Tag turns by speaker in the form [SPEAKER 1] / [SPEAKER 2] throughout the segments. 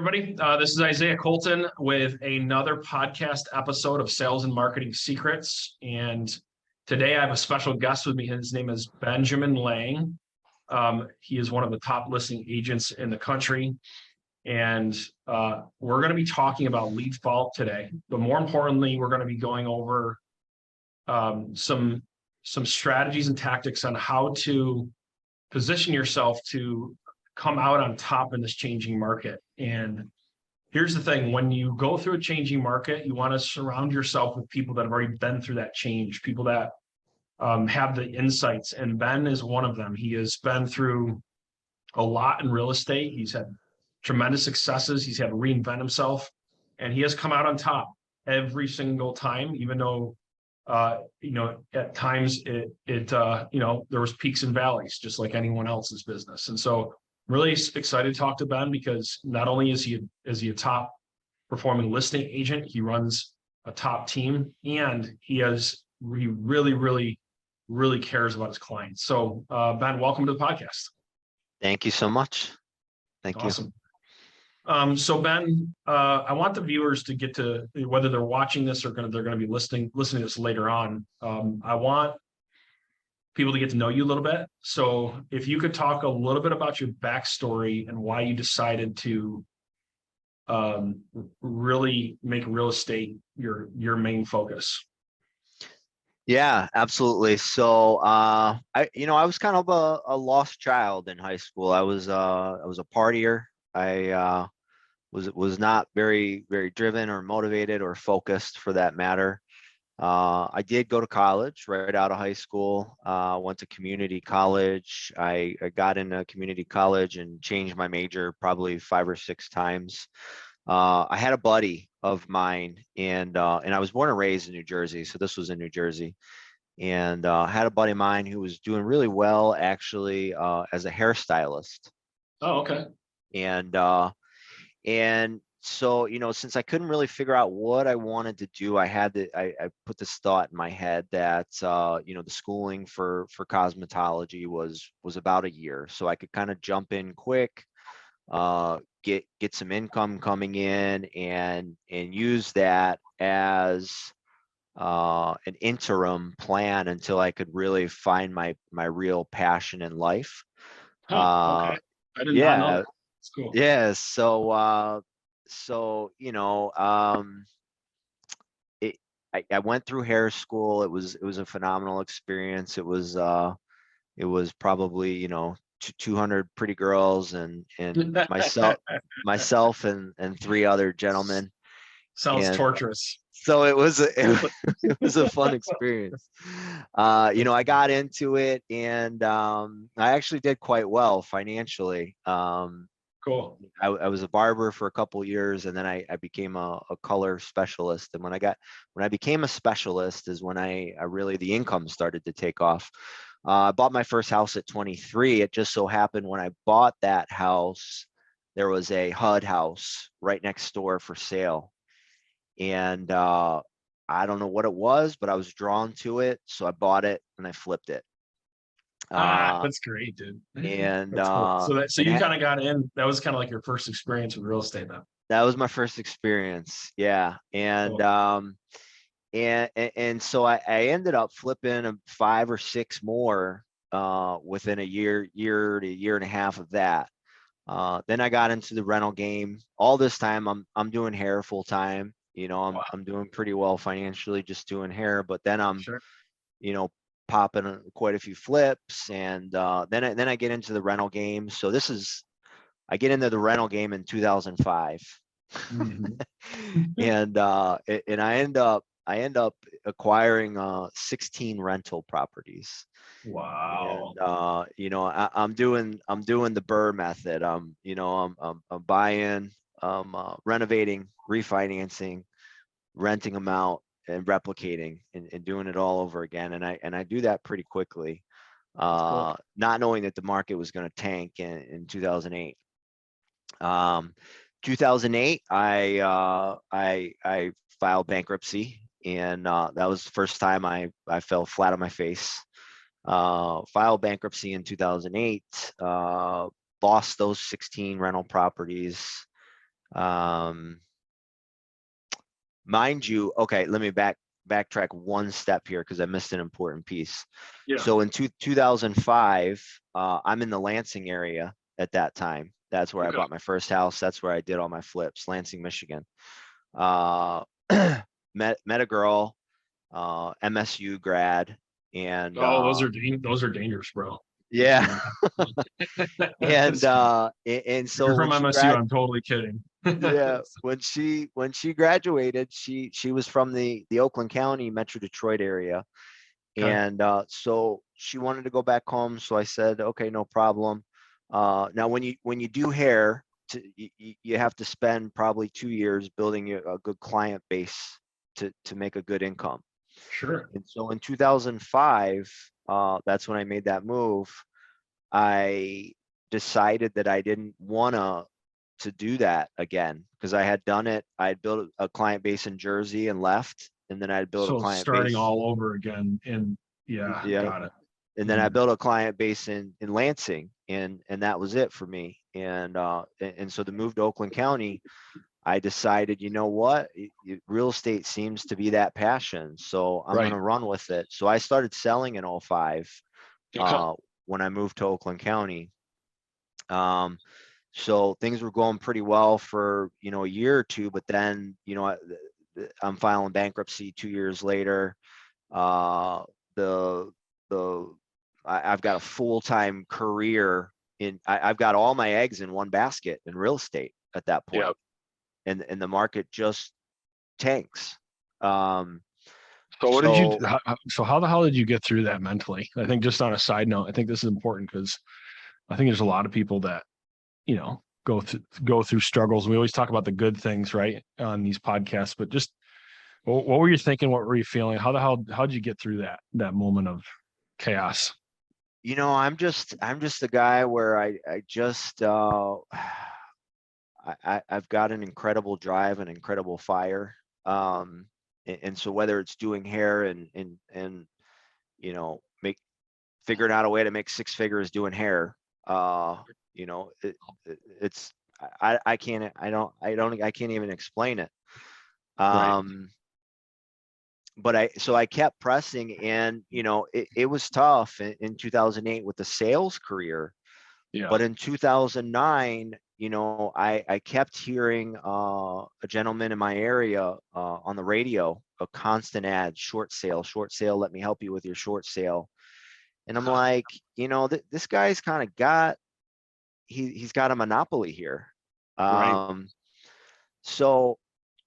[SPEAKER 1] everybody. This is Isaiah Colton with another podcast episode of Sales and Marketing Secrets. And today I have a special guest with me. His name is Benjamin Lang. He is one of the top listing agents in the country. And we're going to be talking about lead follow-up today. But more importantly, we're going to be going over some strategies and tactics on how to position yourself to come out on top in this changing market. And here's the thing, when you go through a changing market, you want to surround yourself with people that have already been through that change, people that have the insights. And Ben is one of them. He has been through a lot in real estate. He's had tremendous successes. He's had to reinvent himself, and he has come out on top every single time, even though at times there was peaks and valleys, just like anyone else's business. And so really excited to talk to Ben, because not only is he a top performing listing agent, he runs a top team, and he really cares about his clients. So Ben, welcome to the podcast.
[SPEAKER 2] Thank you so much. Thank you.
[SPEAKER 1] Awesome. So Ben, I want the viewers to get to, whether they're watching this or they're going to be listening to this later on. I want people to get to know you a little bit. So if you could talk a little bit about your backstory and why you decided to really make real estate your main focus.
[SPEAKER 2] Yeah, absolutely. So I was kind of a lost child in high school. I was a partier. I was not very driven or motivated or focused, for that matter. I did go to college right out of high school. Went to community college. I got into community college and changed my major probably 5 or 6 times. I had a buddy of mine, and I was born and raised in New Jersey, so this was in New Jersey. And had a buddy of mine who was doing really well, actually, as a hairstylist.
[SPEAKER 1] Oh, okay.
[SPEAKER 2] And so, since I couldn't really figure out what I wanted to do, I put this thought in my head that, the schooling for cosmetology was about a year. So I could kind of jump in quick, get some income coming in, and use that as an interim plan until I could really find my real passion in life.
[SPEAKER 1] Okay. I did not know that. That's cool.
[SPEAKER 2] Yeah. I went through hair school. It was a phenomenal experience. It was probably 200 pretty girls and myself and 3 other gentlemen.
[SPEAKER 1] Sounds torturous.
[SPEAKER 2] So it was a fun experience. I got into it, and I actually did quite well financially.
[SPEAKER 1] Cool.
[SPEAKER 2] I was a barber for a couple of years, and then I became a color specialist. And when I became a specialist is when I really, the income started to take off. I bought my first house at 23. It just so happened when I bought that house, there was a HUD house right next door for sale. And I don't know what it was, but I was drawn to it. So I bought it and I flipped it.
[SPEAKER 1] That's great, dude.
[SPEAKER 2] And
[SPEAKER 1] cool. So you kind of got in. That was kind of like your first experience with real estate, then.
[SPEAKER 2] That was my first experience. Yeah. And
[SPEAKER 1] cool.
[SPEAKER 2] and so I ended up flipping 5 or 6 more within a year to year and a half of that. Then I got into the rental game. All this time I'm doing hair full time. I'm doing pretty well financially just doing hair, but then I'm
[SPEAKER 1] sure.
[SPEAKER 2] Popping quite a few flips, and then I get into the rental game. So I get into the rental game in 2005.
[SPEAKER 1] Mm-hmm.
[SPEAKER 2] and I end up acquiring 16 rental properties.
[SPEAKER 1] Wow.
[SPEAKER 2] And I'm doing the Burr method. I'm buying, renovating, refinancing, renting them out, and replicating and doing it all over again. And I do that pretty quickly,
[SPEAKER 1] cool.
[SPEAKER 2] Not knowing that the market was going to tank in 2008. 2008, I filed bankruptcy, and that was the first time I fell flat on my face. Filed bankruptcy in 2008, lost those 16 rental properties. Um, mind you, okay, let me backtrack one step here because I missed an important piece.
[SPEAKER 1] Yeah.
[SPEAKER 2] So in 2005, I'm in the Lansing area at that time. That's where I
[SPEAKER 1] Okay.
[SPEAKER 2] bought my first house. That's where I did all my flips, Lansing, Michigan. Uh, met a girl, MSU grad, and
[SPEAKER 1] Oh, those are dangerous, bro. Just
[SPEAKER 2] yeah,
[SPEAKER 1] kidding.
[SPEAKER 2] and
[SPEAKER 1] If you're
[SPEAKER 2] so
[SPEAKER 1] from
[SPEAKER 2] when she
[SPEAKER 1] MSU, I'm totally kidding.
[SPEAKER 2] yeah, when she graduated, she was from the Oakland County, Metro Detroit area,
[SPEAKER 1] Okay.
[SPEAKER 2] and so she wanted to go back home. So I said, okay, no problem. Now when you do hair, you have to spend probably 2 years building a good client base to make a good income.
[SPEAKER 1] Sure.
[SPEAKER 2] And so in 2005, that's when I made that move. I decided that I didn't want to do that again because I had done it. I had built a client base in Jersey and left, and then I'd built a
[SPEAKER 1] So
[SPEAKER 2] client
[SPEAKER 1] starting
[SPEAKER 2] base.
[SPEAKER 1] all over again, and yeah,
[SPEAKER 2] Yeah,
[SPEAKER 1] got it.
[SPEAKER 2] and then I
[SPEAKER 1] Mhm.
[SPEAKER 2] built a client base in Lansing, and that was it for me. And so the move to Oakland County, I decided, you know what, real estate seems to be that passion, so I'm
[SPEAKER 1] Right.
[SPEAKER 2] gonna run with it. So I started selling in '05
[SPEAKER 1] Okay.
[SPEAKER 2] when I moved to Oakland County. Um, so things were going pretty well for, a year or two, but then, I'm filing bankruptcy 2 years later. Uh, the, I've got a full-time career I've got all my eggs in one basket in real estate at that
[SPEAKER 1] Yeah.
[SPEAKER 2] point, and the market just tanks. Um,
[SPEAKER 1] So what did you?
[SPEAKER 2] so
[SPEAKER 1] So how the hell did you get through that mentally? I think just on a side note, I think this is important because I think there's a lot of people that go through struggles. We always talk about the good things, right, on these podcasts, but just what were you thinking? What were you feeling? How the hell how did you get through that moment of chaos?
[SPEAKER 2] I'm just a guy where I just I've got an incredible drive and incredible fire. And so whether it's doing hair and make figuring out a way to make six figures doing hair, it's I can't I can't even explain it.
[SPEAKER 1] Right.
[SPEAKER 2] Um, but I kept pressing, and it was tough in 2008 with the sales career.
[SPEAKER 1] Yeah.
[SPEAKER 2] But in 2009, I kept hearing a gentleman in my area on the radio, a constant ad, short sale, let me help you with your short sale. And I'm like, this guy's kind of he's got a monopoly here.
[SPEAKER 1] Right.
[SPEAKER 2] Um, so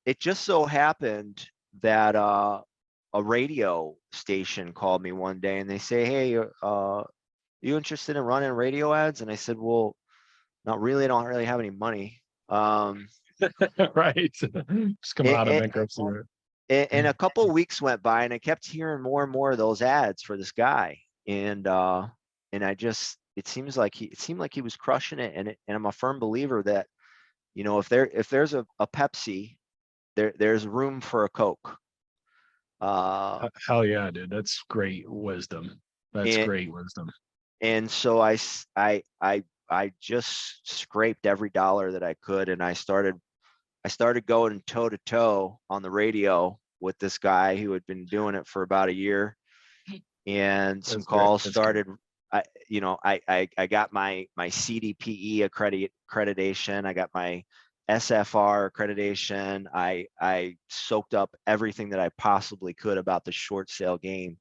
[SPEAKER 2] it just so happened that a radio station called me one day and they say, hey, you interested in running radio ads? And I said, well, not really. I don't really have any money. Um,
[SPEAKER 1] Right. Just coming
[SPEAKER 2] and,
[SPEAKER 1] out of
[SPEAKER 2] and,
[SPEAKER 1] bankruptcy. Right.
[SPEAKER 2] and a couple of weeks went by, and I kept hearing more and more of those ads for this guy. And it seemed like he was crushing it. And I'm a firm believer that, if there's a Pepsi, there's room for a Coke. Uh,
[SPEAKER 1] Hell yeah, dude. That's great wisdom. That's
[SPEAKER 2] and
[SPEAKER 1] great wisdom.
[SPEAKER 2] and so I just scraped every dollar that I could, and I started going toe to toe on the radio with this guy who had been doing it for about a year, and some
[SPEAKER 1] That's great.
[SPEAKER 2] calls
[SPEAKER 1] That's great.
[SPEAKER 2] started. I got my CDPE accreditation. I got my SFR accreditation. I soaked up everything that I possibly could about the short sale game,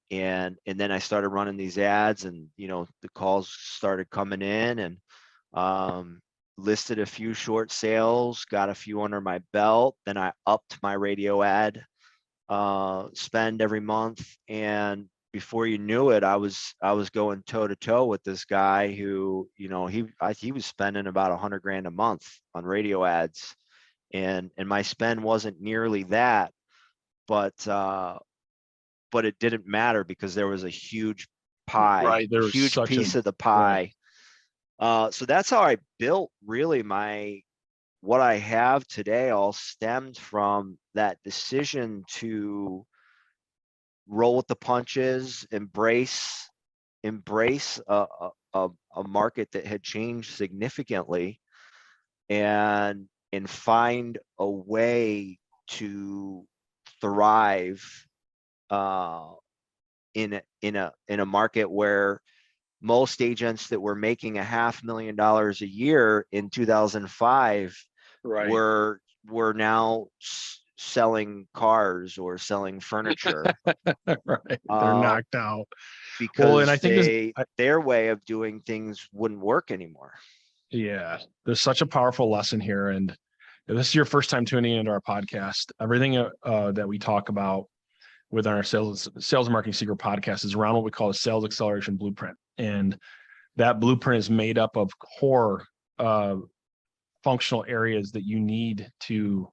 [SPEAKER 2] and then I started running these ads, and the calls started coming in, and um, listed a few short sales, got a few under my belt. Then I upped my radio ad spend every month, and before you knew it, I was going toe to toe with this guy who, he was spending about 100 grand a month on radio ads, and my spend wasn't nearly that, but it didn't matter because there was a huge pie,
[SPEAKER 1] Right.
[SPEAKER 2] a
[SPEAKER 1] There was
[SPEAKER 2] huge
[SPEAKER 1] such a
[SPEAKER 2] piece of the
[SPEAKER 1] right.
[SPEAKER 2] pie. So that's how I built really what I have today all stemmed from that decision to roll with the punches, embrace a market that had changed significantly, and and find a way to thrive in a market where most agents that were making $500,000 a year in 2005
[SPEAKER 1] Right.
[SPEAKER 2] were now selling cars or selling furniture,
[SPEAKER 1] Right. They're
[SPEAKER 2] uh,
[SPEAKER 1] knocked out. Well, and I
[SPEAKER 2] because
[SPEAKER 1] think this,
[SPEAKER 2] their way of doing things wouldn't work anymore.
[SPEAKER 1] yeah, there's such a powerful lesson here. And if this is your first time tuning into our podcast, everything that we talk about within our sales and marketing secret podcast is around what we call a sales acceleration blueprint. And that blueprint is made up of core functional areas that you need to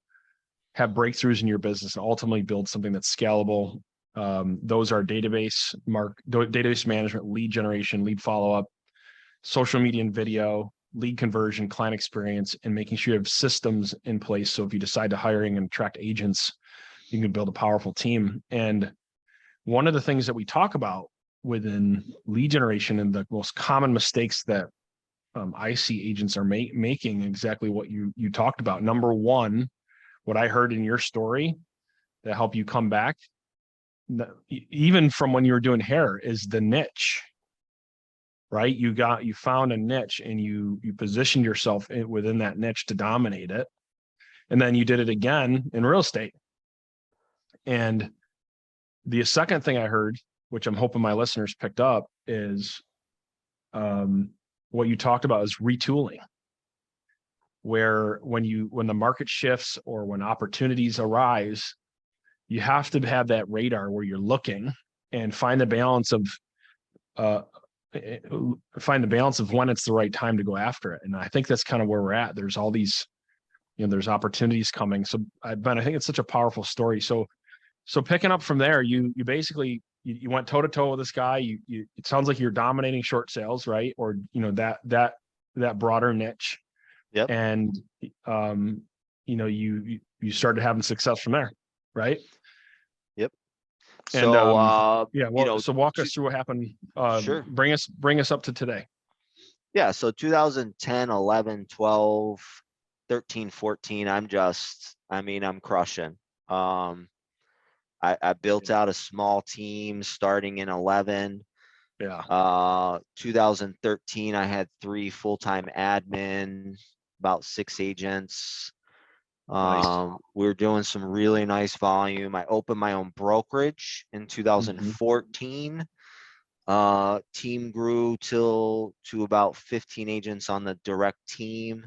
[SPEAKER 1] have breakthroughs in your business and ultimately build something that's scalable. Those are database management, lead generation, lead follow-up, social media and video, lead conversion, client experience, and making sure you have systems in place. So if you decide to hiring and attract agents, you can build a powerful team. And one of the things that we talk about within lead generation and the most common mistakes that I see agents are making exactly what you talked about. Number one, what I heard in your story that helped you come back, even from when you were doing hair, is the niche, right? You found a niche and you positioned yourself within that niche to dominate it. And then you did it again in real estate. And the second thing I heard, which I'm hoping my listeners picked up, is what you talked about is retooling, where when the market shifts or when opportunities arise, you have to have that radar where you're looking and find the balance of when it's the right time to go after it. And I think that's kind of where we're at. There's all these, there's opportunities coming. So Ben, I think it's such a powerful story. So picking up from there, you basically you went toe to toe with this guy. It sounds like you're dominating short sales, right? Or that broader niche.
[SPEAKER 2] Yep.
[SPEAKER 1] And you started having success from there, right?
[SPEAKER 2] Yep.
[SPEAKER 1] And
[SPEAKER 2] So
[SPEAKER 1] yeah, well, so walk us through what happened.
[SPEAKER 2] Sure.
[SPEAKER 1] Bring us up to today.
[SPEAKER 2] Yeah, so 2010, 11, 12, 13, 14, I'm crushing. I built out a small team starting in 11.
[SPEAKER 1] Yeah.
[SPEAKER 2] 2013, I had 3 full-time admin, about 6 agents.
[SPEAKER 1] Nice.
[SPEAKER 2] We were doing some really nice volume. I opened my own brokerage in 2014. Team grew to about 15 agents on the direct team,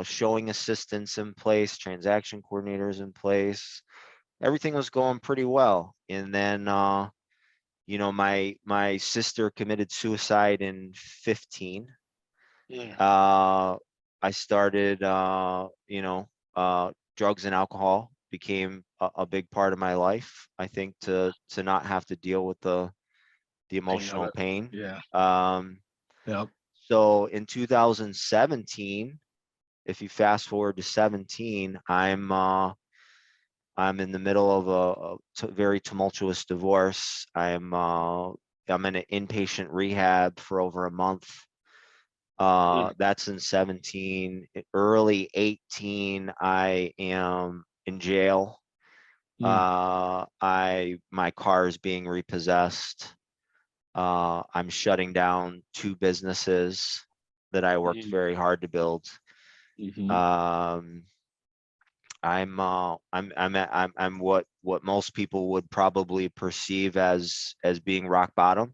[SPEAKER 2] showing assistants in place, transaction coordinators in place. Everything was going pretty well. And then, my sister committed suicide in 15.
[SPEAKER 1] Yeah.
[SPEAKER 2] I started, drugs and alcohol became a big part of my life. I think to not have to deal with the emotional pain.
[SPEAKER 1] Yeah.
[SPEAKER 2] Um,
[SPEAKER 1] Yep.
[SPEAKER 2] so in 2017, if you fast forward to 17, I'm in the middle of a very tumultuous divorce. I'm in an inpatient rehab for over a month. That's in 17. Early 18, I am in jail. My car is being repossessed. I'm shutting down 2 businesses that I worked very hard to build. Um, I'm what most people would probably perceive as being rock bottom.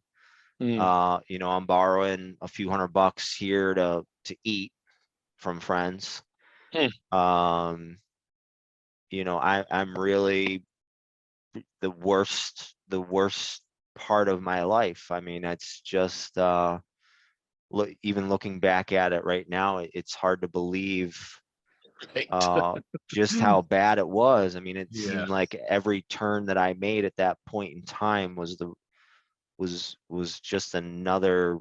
[SPEAKER 2] I'm borrowing a few $100 here to eat from friends. I'm really the worst part of my life. I mean, it's just even looking back at it right now, it's hard to believe just how bad it was. I mean, it
[SPEAKER 1] Yeah.
[SPEAKER 2] seemed like every turn that I made at that point in time was just another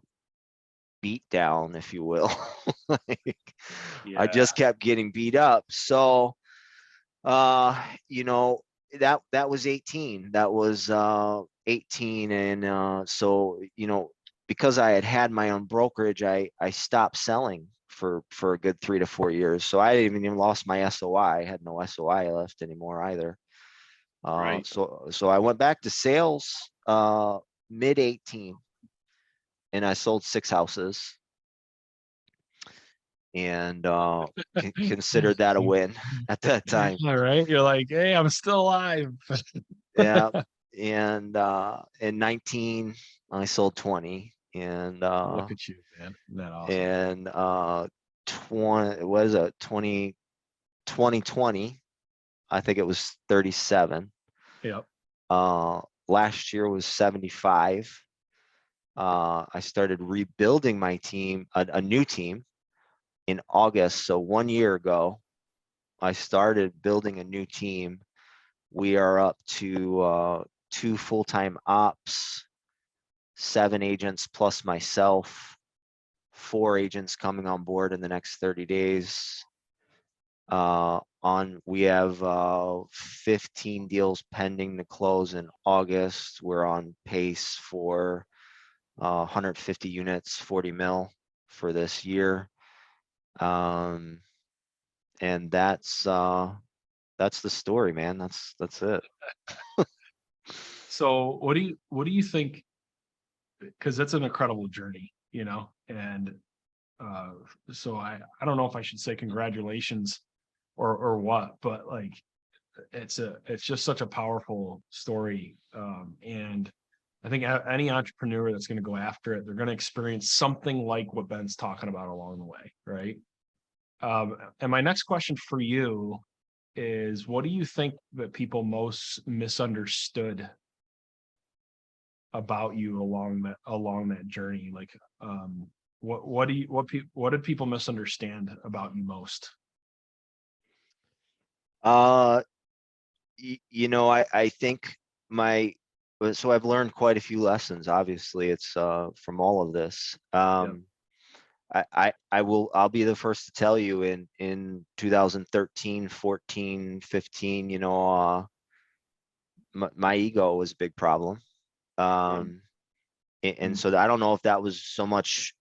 [SPEAKER 2] beat down, if you will. Like, I just kept getting beat up. So that was 18. That was 18. And so because I had my own brokerage, I stopped selling for a good 3 to 4 years. So I didn't even lost my SOI. I had no SOI left anymore either.
[SPEAKER 1] Right.
[SPEAKER 2] So I went back to sales mid 18, and I sold 6 houses, and considered that a win at that time.
[SPEAKER 1] All right. You're like, hey, I'm still alive.
[SPEAKER 2] Yeah. And in 19, I sold 20, and
[SPEAKER 1] Look at you, man. Isn't that awesome?
[SPEAKER 2] and 20, what is it, 2020, I think it was 37.
[SPEAKER 1] Yep.
[SPEAKER 2] Last year was 75. I started rebuilding my team, a new team, in August. So 1 year ago, I started building a new team. We are up to 2 full-time ops, 7 agents plus myself, 4 agents coming on board in the next 30 days. We have 15 deals pending to close in August. We're on pace for 150 units, 40 mil for this year. And that's the story, man. That's it.
[SPEAKER 1] So what do you think? Because that's an incredible journey, and so I don't know if I should say congratulations or what, but like it's just such a powerful story. And I think any entrepreneur that's going to go after it, they're going to experience something like what Ben's talking about along the way, right? And my next question for you is, what do you think that people most misunderstood about you along that journey? Like, what did people misunderstand about you most?
[SPEAKER 2] I think so I've learned quite a few lessons. Obviously, it's from all of this.
[SPEAKER 1] Yep.
[SPEAKER 2] I'll be the first to tell you, in 2013, 14, 15, my ego was a big problem. And so I don't know if that was so much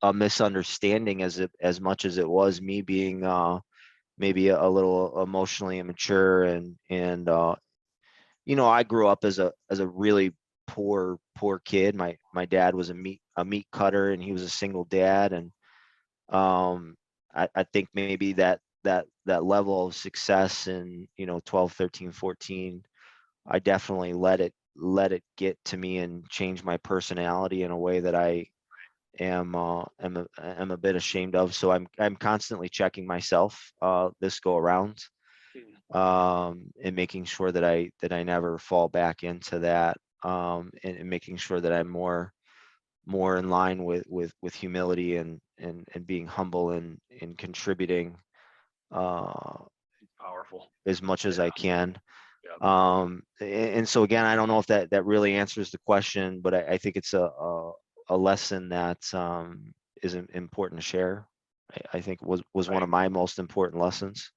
[SPEAKER 2] a misunderstanding as much as it was me being maybe a little emotionally immature, and I grew up as a really poor kid. My dad was a meat cutter, and he was a single dad, and I think maybe that level of success in 12, 13, 14, I definitely let it get to me and change my personality in a way that I am a bit ashamed of. So I'm constantly checking myself this go around, and making sure that I never fall back into that, and making sure that I'm more in line with humility, and being humble, and contributing
[SPEAKER 1] Powerful.
[SPEAKER 2] as much as
[SPEAKER 1] Yeah.
[SPEAKER 2] I can.
[SPEAKER 1] Yeah.
[SPEAKER 2] And so again, I don't know if that really answers the question, but I think it's a lesson that is important to share. I think was one of my most important lessons.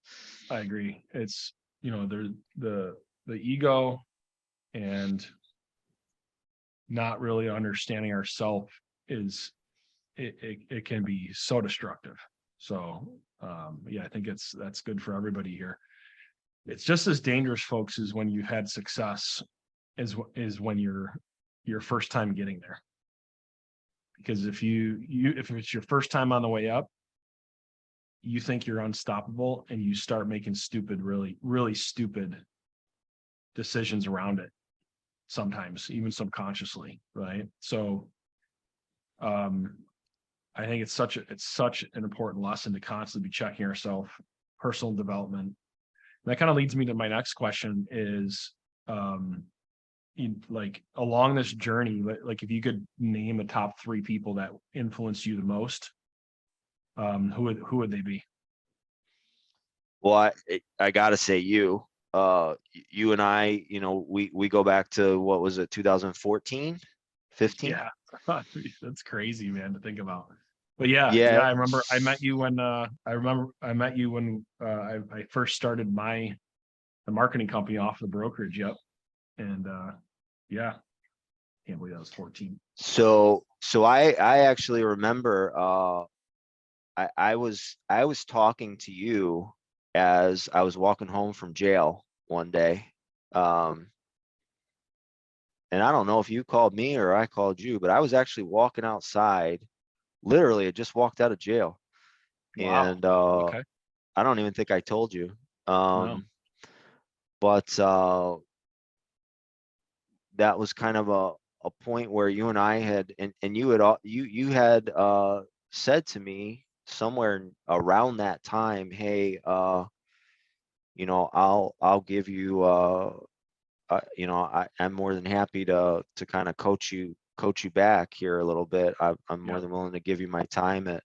[SPEAKER 1] I agree. It's, there's the ego and not really understanding ourselves is it can be so destructive. So yeah, I think that's good for everybody here. It's just as dangerous, folks, as when you've had success is when you're first time getting there. Because if it's your first time on the way up, you think you're unstoppable, and you start making really stupid decisions around it, sometimes even subconsciously, right? So I think it's such an important lesson to constantly be checking ourselves, personal development. And that kind of leads me to my next question is, like along this journey, like if you could name a top 3 people that influenced you the most, who would they be?
[SPEAKER 2] Well, I gotta say you and I, we go back to, what was it, 2014, 15?
[SPEAKER 1] Yeah, that's crazy, man, to think about. But yeah,
[SPEAKER 2] Yeah.
[SPEAKER 1] I remember I met you when I first started the marketing company off the brokerage. Yep. And yeah, can't believe that was 14.
[SPEAKER 2] So I actually remember I was talking to you as I was walking home from jail one day. And I don't know if you called me or I called you, but I was actually walking outside. Literally, I just walked out of jail.
[SPEAKER 1] Wow.
[SPEAKER 2] And
[SPEAKER 1] Okay.
[SPEAKER 2] I don't even think I told you.
[SPEAKER 1] No.
[SPEAKER 2] But that was kind of a point where you and I had, and you had you had said to me somewhere around that time, hey, I'll give you I'm more than happy to kind of coach you back here a little bit. I'm more
[SPEAKER 1] Yeah.
[SPEAKER 2] than willing to give you my time at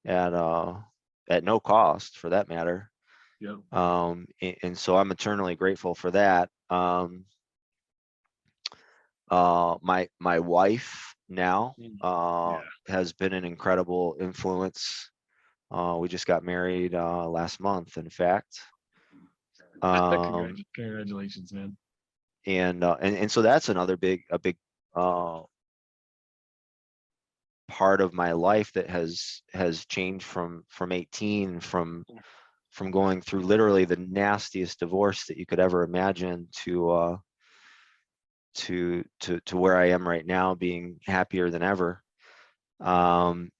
[SPEAKER 2] at no cost for that matter.
[SPEAKER 1] Yeah.
[SPEAKER 2] And so I'm eternally grateful for that. My wife now
[SPEAKER 1] Yeah.
[SPEAKER 2] has been an incredible influence. We just got married last month, in fact.
[SPEAKER 1] Congratulations, man.
[SPEAKER 2] And so that's another a big uh, part of my life that has changed from 18, from going through literally the nastiest divorce that you could ever imagine to where I am right now, being happier than ever. And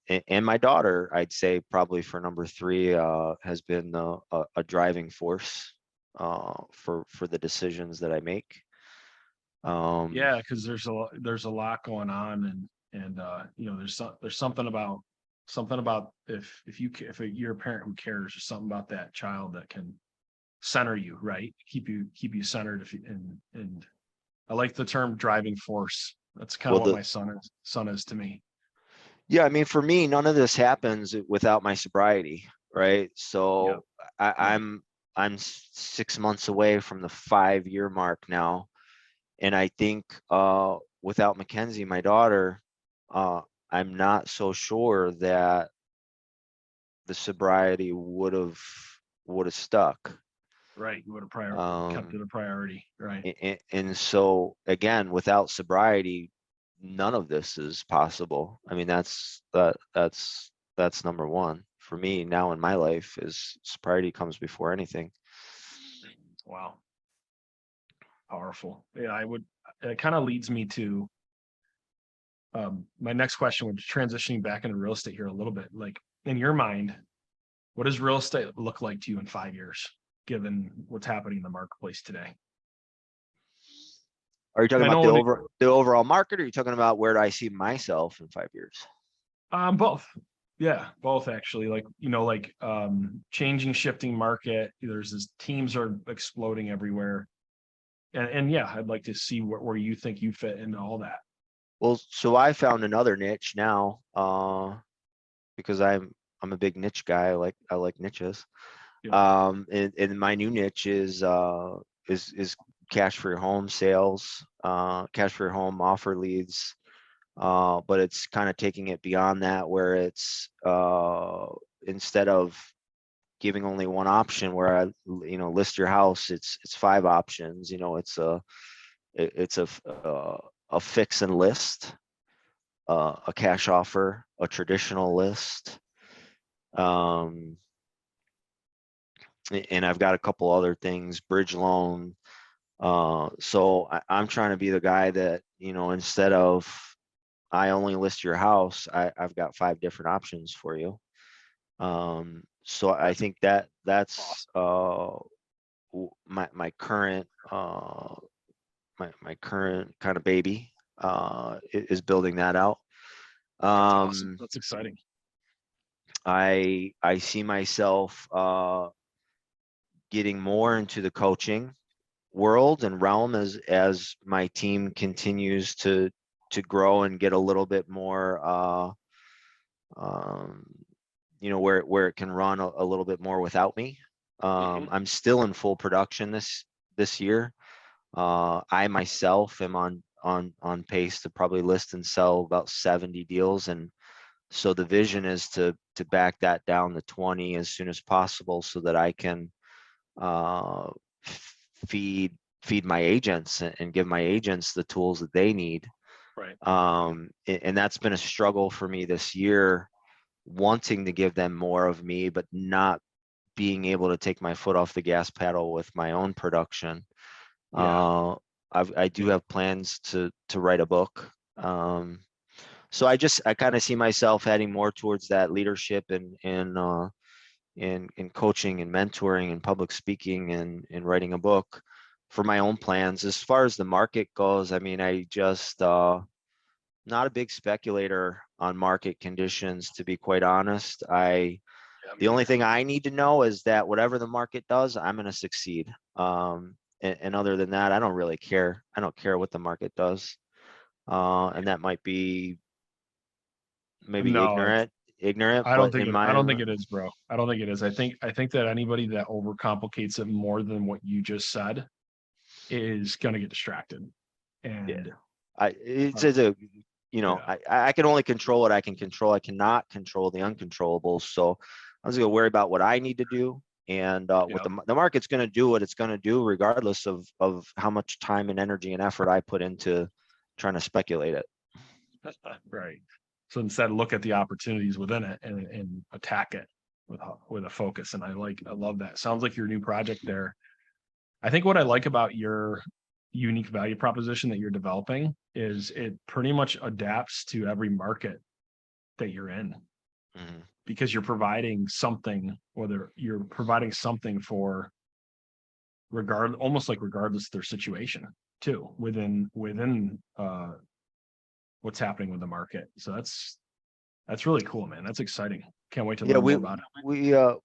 [SPEAKER 2] my daughter, I'd say probably for number three, has been a driving force for the decisions that I make.
[SPEAKER 1] Yeah, because there's a lot going on, and there's something about if you're a parent who cares, there's something about that child that can center you, right? Keep you centered. And I like the term driving force. That's kind of
[SPEAKER 2] Well,
[SPEAKER 1] what my son is to me.
[SPEAKER 2] yeah, I mean, for me, none of this happens without my sobriety, right?
[SPEAKER 1] Yeah.
[SPEAKER 2] So I,
[SPEAKER 1] Yeah.
[SPEAKER 2] I'm I'm 6 months away from the 5-year mark now, and I think without Mackenzie, my daughter, uh, I'm not so sure that the sobriety would have stuck.
[SPEAKER 1] Right. You would have kept
[SPEAKER 2] Um,
[SPEAKER 1] it a priority. Right.
[SPEAKER 2] and so again, without sobriety, none of this is possible. I mean, that's number one for me now in my life, is sobriety comes before anything.
[SPEAKER 1] Wow. Powerful. Yeah, it kind of leads me to my next question, which is transitioning back into real estate here a little bit. Like, in your mind, what does real estate look like to you in 5 years, given what's happening in the marketplace today?
[SPEAKER 2] Are you talking
[SPEAKER 1] I
[SPEAKER 2] about
[SPEAKER 1] know
[SPEAKER 2] the overall market, or are you talking about where do I see myself in 5 years?
[SPEAKER 1] both. Yeah, both actually. Like, changing, shifting market. There's this teams are exploding everywhere. And yeah, I'd like to see where you think you fit into all that.
[SPEAKER 2] Well, so I found another niche now, because I'm a big niche guy. I like niches.
[SPEAKER 1] Yeah.
[SPEAKER 2] And my new niche is cash for your home sales, cash for your home offer leads. But it's kind of taking it beyond that, where it's instead of giving only one option, where I list your house, it's 5 options. It's a fix and list, a cash offer, a traditional list. Um, and I've got a couple other things, bridge loan. So I'm trying to be the guy that, instead of I only list your house, I've got 5 different options for you. So I
[SPEAKER 1] That's
[SPEAKER 2] think that's
[SPEAKER 1] awesome.
[SPEAKER 2] my current my current kind of baby, is building that out.
[SPEAKER 1] That's awesome.
[SPEAKER 2] Um,
[SPEAKER 1] That's exciting.
[SPEAKER 2] I see myself getting more into the coaching world and realm as my team continues to grow and get a little bit more um, where it can run a little bit more without me.
[SPEAKER 1] Mhm.
[SPEAKER 2] I'm still in full production this year. I myself am on pace to probably list and sell about 70 deals, and so the vision is to back that down to 20 as soon as possible, so that I can uh, feed my agents and give my agents the tools that they need.
[SPEAKER 1] Right.
[SPEAKER 2] And that's been a struggle for me this year, wanting to give them more of me, but not being able to take my foot off the gas pedal with my own production.
[SPEAKER 1] Yeah.
[SPEAKER 2] I do have plans to write a book. So I kind of see myself heading more towards that leadership and in coaching and mentoring and public speaking and writing a book for my own plans. As far as the market goes, I mean, I just not a big speculator on market conditions, to be quite honest. The only thing I need to know is that whatever the market does, I'm going to succeed. And other than that, I don't really care. I don't care what the market does. And that might be maybe
[SPEAKER 1] No,
[SPEAKER 2] ignorant, but in
[SPEAKER 1] I
[SPEAKER 2] my,
[SPEAKER 1] don't think it is, bro. I don't think it is. I think that anybody that overcomplicates it more than what you just said is going to get distracted.
[SPEAKER 2] yeah,
[SPEAKER 1] And
[SPEAKER 2] it's
[SPEAKER 1] uh,
[SPEAKER 2] a, you know,
[SPEAKER 1] yeah,
[SPEAKER 2] I can only control what I can control. I cannot control the uncontrollables. So I was going to worry about what I need to do. And what
[SPEAKER 1] yeah,
[SPEAKER 2] the market's going to do what it's going to do, regardless of how much time and energy and effort I put into trying to speculate it.
[SPEAKER 1] right. So instead, look at the opportunities within it and attack it with a focus. And I love that. Sounds like your new project there. I think what I like about your unique value proposition that you're developing is it pretty much adapts to every market that you're in
[SPEAKER 2] Mhm.
[SPEAKER 1] because you're providing something, whether you're providing something for almost like regardless of their situation too, within what's happening with the market. So that's really cool, man. That's exciting. Can't wait to
[SPEAKER 2] Yeah,
[SPEAKER 1] learn more about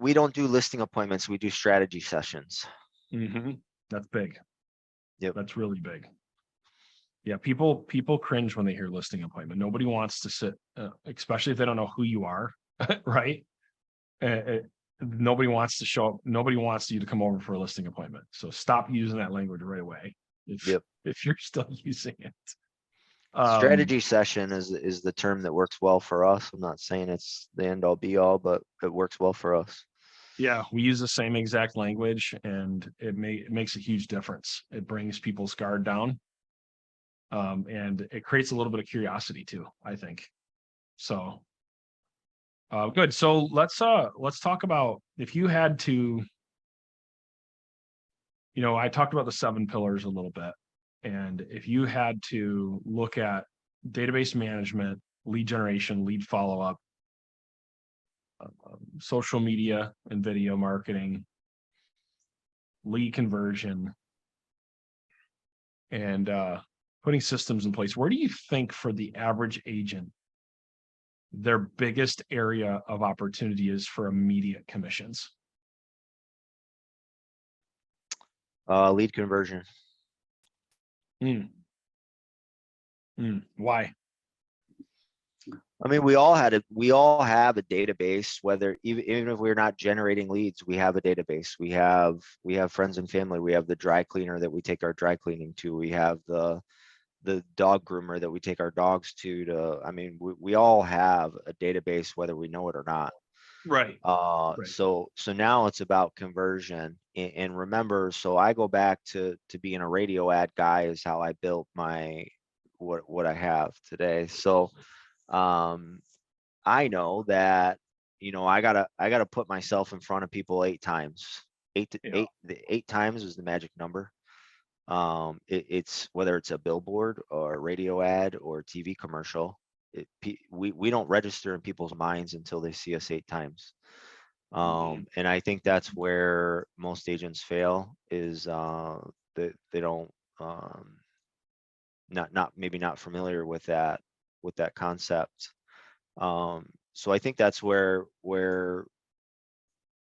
[SPEAKER 2] we don't do listing appointments. We do strategy sessions.
[SPEAKER 1] it. That's big.
[SPEAKER 2] Yep.
[SPEAKER 1] That's really big. Yeah, people cringe when they hear listing appointment. Nobody wants to sit, especially if they don't know who you are, right? Nobody wants to show up. Nobody wants you to come over for a listing appointment. So stop using that language right away
[SPEAKER 2] Yep.
[SPEAKER 1] if you're still using it.
[SPEAKER 2] Strategy session is the term that works well for us. I'm not saying it's the end all be all, but it works well for us.
[SPEAKER 1] Yeah, we use the same exact language, and it makes a huge difference. It brings people's guard down, and it creates a little bit of curiosity too, I think. So good. So let's talk about if you had to, I talked about the 7 pillars a little bit. And if you had to look at database management, lead generation, lead follow-up, social media and video marketing, lead conversion, and putting systems in place, where do you think for the average agent their biggest area of opportunity is for immediate commissions?
[SPEAKER 2] Lead conversion.
[SPEAKER 1] Why?
[SPEAKER 2] I mean, we all have a database, whether even if we're not generating leads, we have a database. We have friends and family. We have the dry cleaner that we take our dry cleaning to. We have the dog groomer that we take our dogs to, I mean, we all have a database, whether we know it or not.
[SPEAKER 1] Right.
[SPEAKER 2] So now it's about conversion. And remember, so I go back to being a radio ad guy is how I built my, what I have today. So, I know that, I gotta put myself in front of people 8 times.
[SPEAKER 1] Yeah.
[SPEAKER 2] 8 times is the magic number. It's whether it's a billboard or a radio ad or a TV commercial, we don't register in people's minds until they see us 8 times. And I think that's where most agents fail is they don't maybe not familiar with that concept. So I think that's where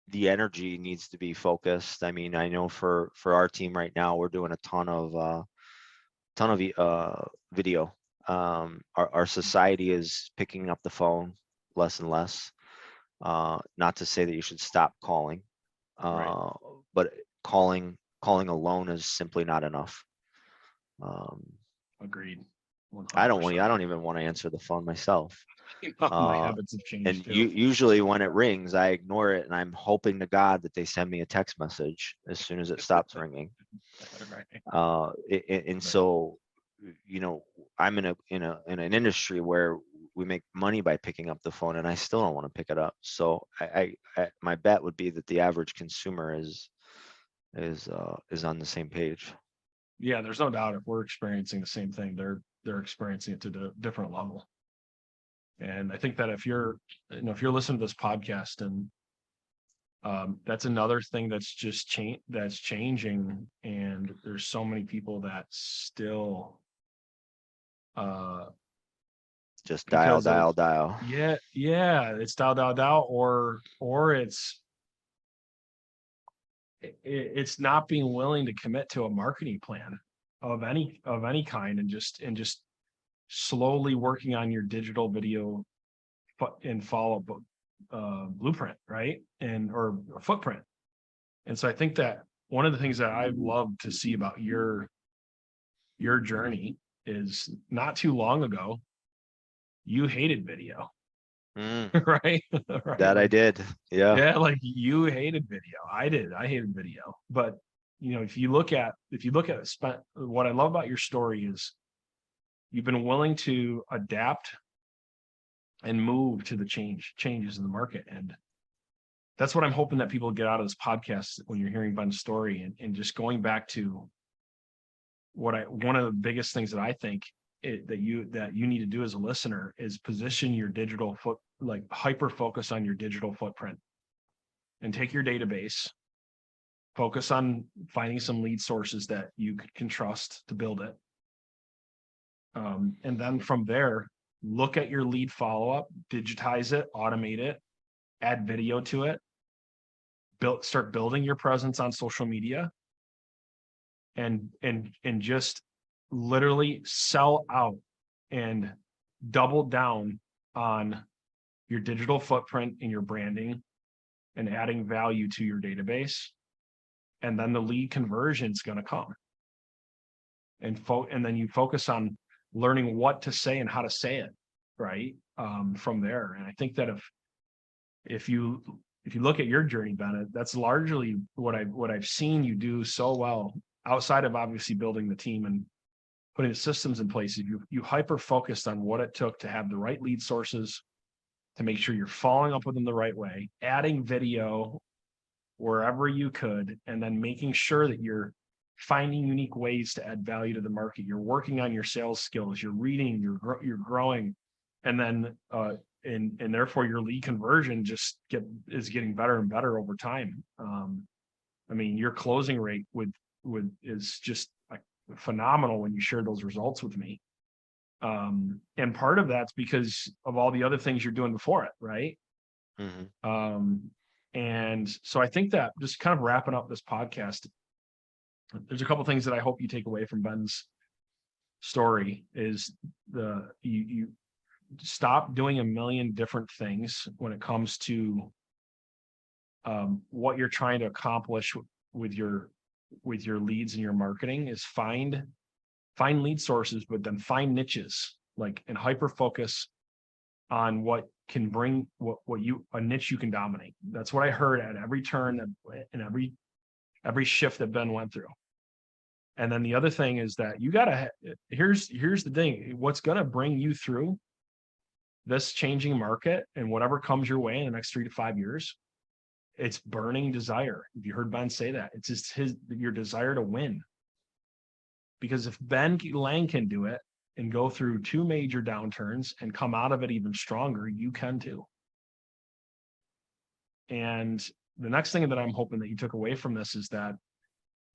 [SPEAKER 2] the energy needs to be focused. I mean, I know for our team right now, we're doing a ton of video. Our society is picking up the phone less and less. Not to say that you should stop calling,
[SPEAKER 1] Right.
[SPEAKER 2] but calling alone is simply not enough.
[SPEAKER 1] Agreed.
[SPEAKER 2] I
[SPEAKER 1] 100%.
[SPEAKER 2] don't even want to answer the phone myself.
[SPEAKER 1] My habits have changed
[SPEAKER 2] And
[SPEAKER 1] too.
[SPEAKER 2] usually when it rings, I ignore it, and I'm hoping to God that they send me a text message as soon as it stops ringing.
[SPEAKER 1] Right.
[SPEAKER 2] And so, I'm in an industry where we make money by picking up the phone, and I still don't want to pick it up. So my bet would be that the average consumer is on the same page.
[SPEAKER 1] Yeah, there's no doubt if we're experiencing the same thing, they're experiencing it to a different level. And I think that if you're listening to this podcast, and that's another thing that's just that's changing, and there's so many people that still
[SPEAKER 2] Just
[SPEAKER 1] because of
[SPEAKER 2] dial.
[SPEAKER 1] yeah, it's dial, or it's not being willing to commit to a marketing plan of any kind, and just slowly working on your digital video and follow blueprint, right? And or footprint. And so I think that one of the things that I've loved to see about your journey is not too long ago, you hated video, right? Right.
[SPEAKER 2] That I did. Yeah.
[SPEAKER 1] Yeah, like you hated video. I hated video. But if you look at what I love about your story is you've been willing to adapt and move to the changes in the market. And that's what I'm hoping that people get out of this podcast when you're hearing Ben's story, and just going back to one of the biggest things that I think that you need to do as a listener is position your digital hyper focus on your digital footprint, and take your database, focus on finding some lead sources that you can trust to build it. And then from there, look at your lead follow-up, digitize it, automate it, add video to it, start building your presence on social media, and just literally sell out and double down on your digital footprint and your branding and adding value to your database. And then the lead conversion is going to come. And then you focus on learning what to say and how to say it, right? From there. And I think that if you look at your journey, Bennett, that's largely what I've seen you do so well, outside of obviously building the team and putting the systems in place. You hyper focused on what it took to have the right lead sources, to make sure you're following up with them the right way, adding video wherever you could, and then making sure that you're finding unique ways to add value to the market. You're working on your sales skills, you're reading, you're growing, and then and therefore your lead conversion is getting better and better over time. I mean, your closing rate is just phenomenal when you share those results with me. And part of that's because of all the other things you're doing before it, right?
[SPEAKER 2] Mm-hmm.
[SPEAKER 1] And so I think that, just kind of wrapping up this podcast, there's a couple things that I hope you take away from Ben's story is you stop doing a million different things when it comes to what you're trying to accomplish with your leads and your marketing. Is find lead sources, but then find niches, and hyper focus on what can bring a niche you can dominate. That's what I heard at every turn and every shift that Ben went through. And then the other thing is that here's the thing, what's going to bring you through this changing market and whatever comes your way in the next 3 to 5 years, it's burning desire. If you heard Ben say that, it's just your desire to win. Because if Ben Lang can do it and go through 2 major downturns and come out of it even stronger, you can too. And the next thing that I'm hoping that you took away from this is that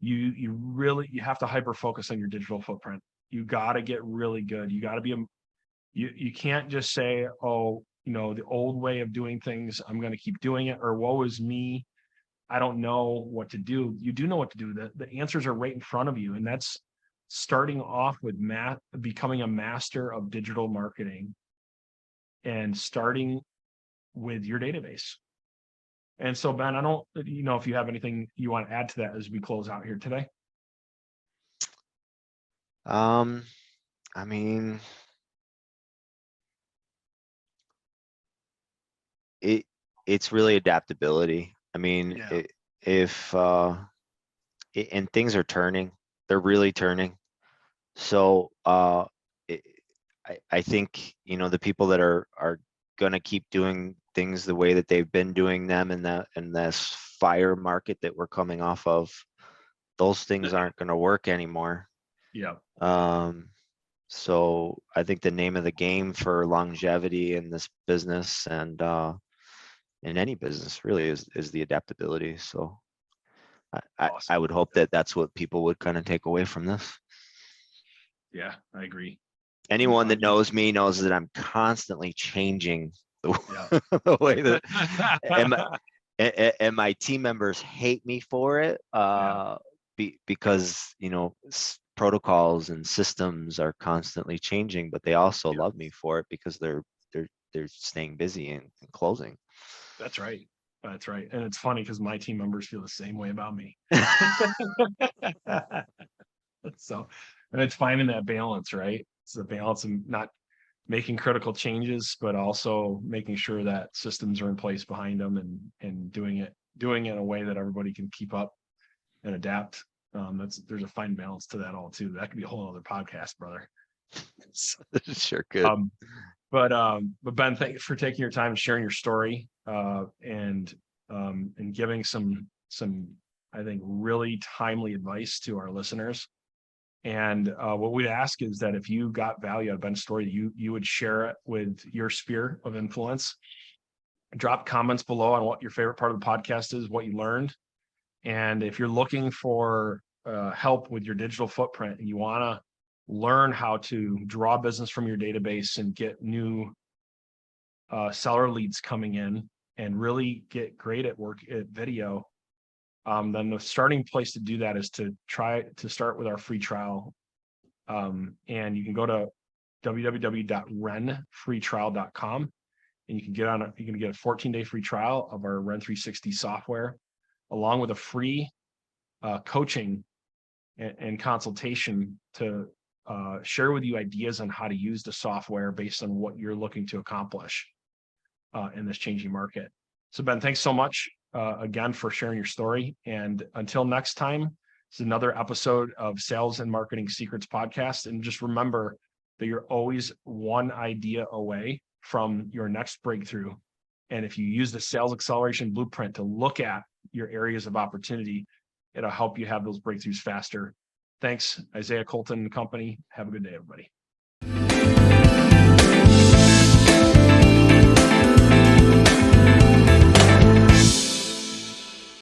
[SPEAKER 1] you really have to hyper focus on your digital footprint. You got to get really good. You got to be you can't just say, oh, the old way of doing things, I'm going to keep doing it, or woe is me, I don't know what to do. You do know what to do. The answers are right in front of you. And that's starting off with becoming a master of digital marketing, and starting with your database. And so, Ben, I don't if you have anything you want to add to that as we close out here today.
[SPEAKER 2] I mean, it's really adaptability. I mean,
[SPEAKER 1] Yeah.
[SPEAKER 2] and things are turning, they're really turning. So I think, the people that are gonna keep doing things the way that they've been doing them in this fire market that we're coming off of, those things aren't gonna work anymore.
[SPEAKER 1] Yeah.
[SPEAKER 2] So I think the name of the game for longevity in this business and in any business really is the adaptability. So I
[SPEAKER 1] Awesome.
[SPEAKER 2] would hope that that's what people would kind of take away from this.
[SPEAKER 1] Yeah, I agree.
[SPEAKER 2] Anyone that knows me knows that I'm constantly changing
[SPEAKER 1] Yeah.
[SPEAKER 2] the way that and my team members hate me for it because protocols and systems are constantly changing, but they also
[SPEAKER 1] Yeah.
[SPEAKER 2] love me for it because they're staying busy and closing.
[SPEAKER 1] That's right. That's right. And it's funny because my team members feel the same way about me. So, and it's finding that balance, right? It's the balance of not making critical changes, but also making sure that systems are in place behind them and doing it in a way that everybody can keep up and adapt. There's a fine balance to that all too. That could be a whole other podcast, brother.
[SPEAKER 2] Sure could.
[SPEAKER 1] But Ben, thank you for taking your time and sharing your story and giving some I think really timely advice to our listeners. And what we'd ask is that if you got value out of Ben's story, you would share it with your sphere of influence. Drop comments below on what your favorite part of the podcast is, what you learned. And if you're looking for help with your digital footprint and you want to learn how to draw business from your database and get new seller leads coming in and really get great at video, then the starting place to do that is to try to start with our free trial. And you can go to www.renfreetrial.com and you can get a 14-day free trial of our Ren 360 software, along with a free coaching and consultation to share with you ideas on how to use the software based on what you're looking to accomplish in this changing market. So Ben, thanks so much again for sharing your story. And until next time, this is another episode of Sales and Marketing Secrets Podcast. And just remember that you're always one idea away from your next breakthrough. And if you use the Sales Acceleration Blueprint to look at your areas of opportunity, it'll help you have those breakthroughs faster. Thanks, Isaiah, Colton and company. Have a good day, everybody.